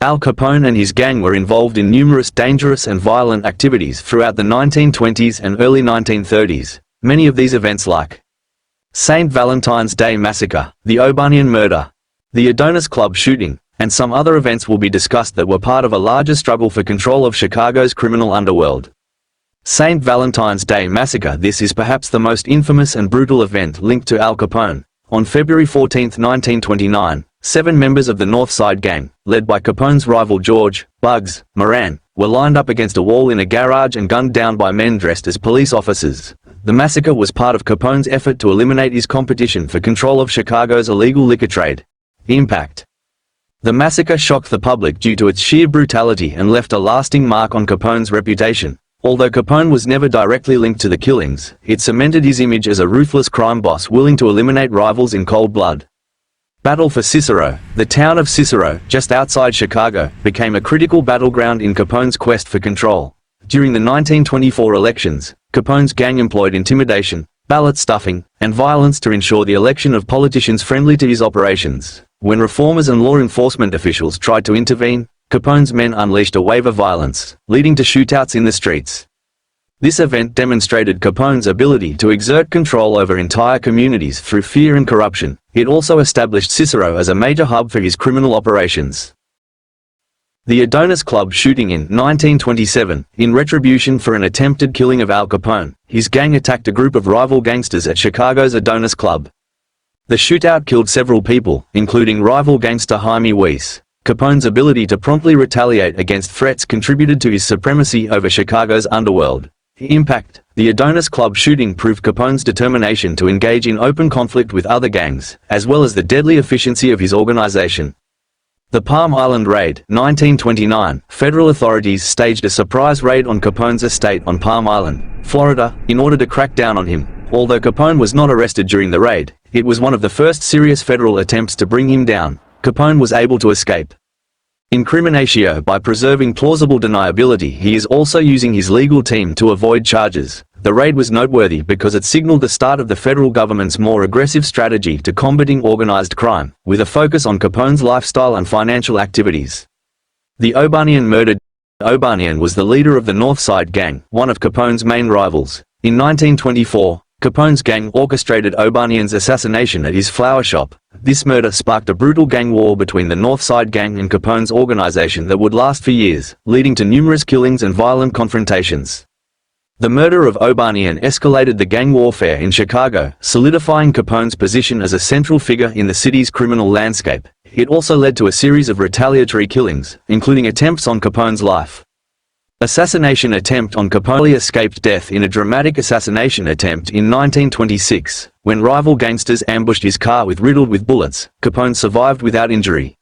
Al Capone and his gang were involved in numerous dangerous and violent activities throughout the 1920s and early 1930s. Many of these events like St. Valentine's Day Massacre, the O'Banian murder, the Adonis Club shooting, and some other events will be discussed that were part of a larger struggle for control of Chicago's criminal underworld. St. Valentine's Day Massacre. This is perhaps the most infamous and brutal event linked to Al Capone. On February 14, 1929, 7 members of the North Side Gang, led by Capone's rival George "Bugs" Moran, were lined up against a wall in a garage and gunned down by men dressed as police officers. The massacre was part of Capone's effort to eliminate his competition for control of Chicago's illegal liquor trade. Impact. The massacre shocked the public due to its sheer brutality and left a lasting mark on Capone's reputation. Although Capone was never directly linked to the killings, it cemented his image as a ruthless crime boss willing to eliminate rivals in cold blood. Battle for Cicero. The town of Cicero, just outside Chicago, became a critical battleground in Capone's quest for control. During the 1924 elections, Capone's gang employed intimidation, ballot stuffing, and violence to ensure the election of politicians friendly to his operations. When reformers and law enforcement officials tried to intervene, Capone's men unleashed a wave of violence, leading to shootouts in the streets. This event demonstrated Capone's ability to exert control over entire communities through fear and corruption. It also established Cicero as a major hub for his criminal operations. The Adonis Club shooting in 1927. In retribution for an attempted killing of Al Capone, his gang attacked a group of rival gangsters at Chicago's Adonis Club. The shootout killed several people, including rival gangster Jaime Weiss. Capone's ability to promptly retaliate against threats contributed to his supremacy over Chicago's underworld. Impact. The Adonis Club shooting proved Capone's determination to engage in open conflict with other gangs, as well as the deadly efficiency of his organization. The Palm Island Raid, 1929. Federal authorities staged a surprise raid on Capone's estate on Palm Island, Florida, in order to crack down on him. Although Capone was not arrested during the raid, it was one of the first serious federal attempts to bring him down. Capone was able to escape. Incriminatio. By preserving plausible deniability, he is also using his legal team to avoid charges. The raid was noteworthy because it signaled the start of the federal government's more aggressive strategy to combating organized crime, with a focus on Capone's lifestyle and financial activities. The O'Banian murder. O'Banian was the leader of the North Side Gang, one of Capone's main rivals. In 1924, Capone's gang orchestrated O'Banian's assassination at his flower shop. This murder sparked a brutal gang war between the North Side Gang and Capone's organization that would last for years, leading to numerous killings and violent confrontations. The murder of O'Banian escalated the gang warfare in Chicago, solidifying Capone's position as a central figure in the city's criminal landscape. It also led to a series of retaliatory killings, including attempts on Capone's life. Assassination attempt on Capone escaped death in a dramatic assassination attempt in 1926. When rival gangsters ambushed his car riddled with bullets, Capone survived without injury.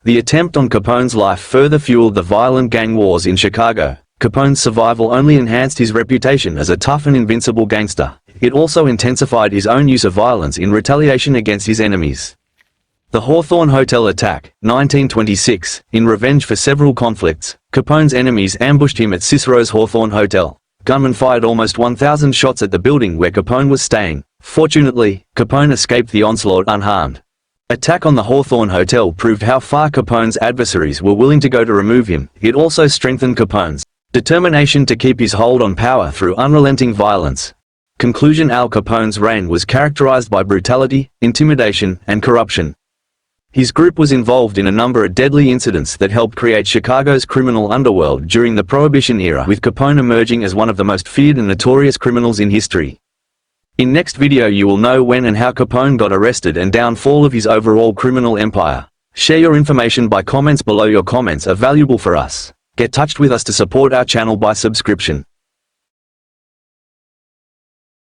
The attempt on Capone's life further fueled the violent gang wars in Chicago. Capone's survival only enhanced his reputation as a tough and invincible gangster. It also intensified his own use of violence in retaliation against his enemies. The Hawthorne Hotel attack, 1926. In revenge for several conflicts, Capone's enemies ambushed him at Cicero's Hawthorne Hotel. Gunmen fired almost 1,000 shots at the building where Capone was staying. Fortunately, Capone escaped the onslaught unharmed. Attack on the Hawthorne Hotel proved how far Capone's adversaries were willing to go to remove him. It also strengthened Capone's determination to keep his hold on power through unrelenting violence. Conclusion. Al Capone's reign was characterized by brutality, intimidation, and corruption. His group was involved in a number of deadly incidents that helped create Chicago's criminal underworld during the Prohibition era, with Capone emerging as one of the most feared and notorious criminals in history. In next video you will know when and how Capone got arrested and downfall of his overall criminal empire. Share your information by comments below. Your comments are valuable for us. Get touched with us to support our channel by subscription.